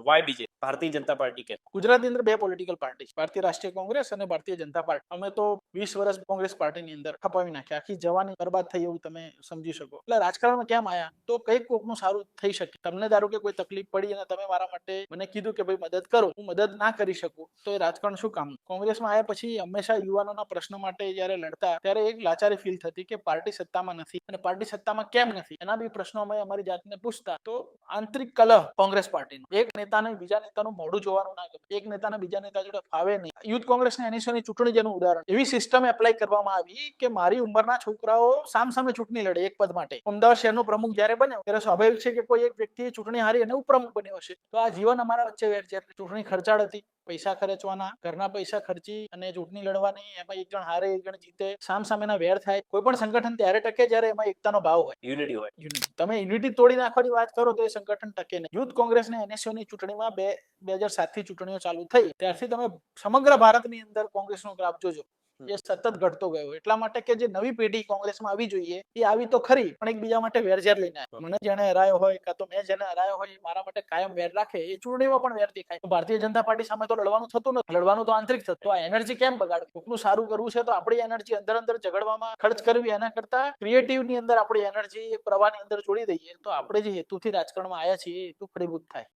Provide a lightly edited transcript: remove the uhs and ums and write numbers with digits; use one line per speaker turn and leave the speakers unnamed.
Y BJP, Bharatiya Janata party કેમ?
ગુજરાતની અંદર બે પોલિટિકલ પાર્ટી છે, ભારતીય રાષ્ટ્રીય કોંગ્રેસ અને ભારતીય જનતા પાર્ટી. અમે તો 20 વર્ષ કોંગ્રેસ પાર્ટીની અંદર ખપાવી નાખ્યા, આખી જવાની બરબાદ થઈ એવું તમે સમજી શકો. એટલે રાજકારણમાં કેમ આયા તો કંઈક કોકનું સારું થઈ શકે. તમને ધારો કે કોઈ તકલીફ પડી અને તમે મારા માટે મને કીધું કે ભાઈ મદદ કરો, હું મદદ ના કરી શકું તો એ રાજકારણ શું કામ? કોંગ્રેસમાં આવ્યા પછી હંમેશા યુવાનોના પ્રશ્નો માટે જયારે લડતા ત્યારે એક લાચારી ફીલ થતી કે પાર્ટી સત્તામાં નથી, અને પાર્ટી સત્તામાં કેમ નથી એના બી પ્રશ્નો અમે અમારી જાતને પૂછતા. તો આંતરિક કલહ કોંગ્રેસ પાર્ટીનો, એક નેતાને બીજા નેતાનું મોઢું જોવાનું ના ગમે, એક નેતાને બીજા નેતા જોડે ફાવે નહીં. યુથ કોંગ્રેસના એનએસયુની ચૂંટણી જેનું ઉદાહરણ. એવી સિસ્ટમ એપ્લાય કરવામાં આવી કે મારી ઉંમરના છોકરાઓ સામસામે ચૂંટણી લડે એક પદ માટે. અમદાવાદ શહેરનો પ્રમુખ જયારે બન્યો ત્યારે સ્વાભાવિક છે કે કોઈ એક વ્યક્તિએ ચૂંટણી હારી અને ઉપપ્રમુખ બન્યો હશે. તો આ જીવન અમારા વચ્ચે વેરઝેર. ચૂંટણી ખર્ચાળ હતી, પૈસા ખર્ચવાના, ઘરના પૈસા ખર્ચી અને ચૂંટણી લડવાની, એમાં એક જણ હારે એક જણ જીતે, સામસામેના વેર થાય. કોઈ પણ સંગઠન ત્યારે ટકે જ્યારે એમાં એકતાનો ભાવ હોય,
યુનિટી હોય.
તમે યુનિટી તોડી નાખવાની વાત કરો તો એ સંગઠન ટકે નહીં. યુથ કોંગ્રેસને એનએસયુની ચૂંટણીમાં 2007 થી ચૂંટણીઓ ચાલુ થઈ ત્યારથી તમે સમગ્ર ભારતની અંદર કોંગ્રેસનો ગ્રાફ જોજો, એ સતત ઘટતો ગયો. એટલા માટે કે જે નવી પેઢી કોંગ્રેસમાં આવી જોઈએ એ આવી તો ખરી, પણ એકબીજા માટે વેરઝેર લઈને આવે. મને જેને હરાયો હોય કાં તો મેં જેને હરાયો હોય મારા માટે કાયમ વેર રાખે, એ ચૂંટણીમાં પણ વેર દેખાય. ભારતીય જનતા પાર્ટી સામે તો લડવાનું થતું નથી, લડવાનું તો આંતરિક થતું. આ એનર્જી કેમ બગાડવી? કોકનું સારું કરવું છે તો આપણી એનર્જી અંદર અંદર ઝઘડવામાં ખર્ચ કરવી એના કરતા ક્રિએટિવ ની અંદર આપણી એનર્જી પ્રવાહની અંદર જોડી દઈએ તો આપણે જે હેતુથી રાજકારણમાં આવ્યા છીએ એ હેતુ ફળીભૂત થાય.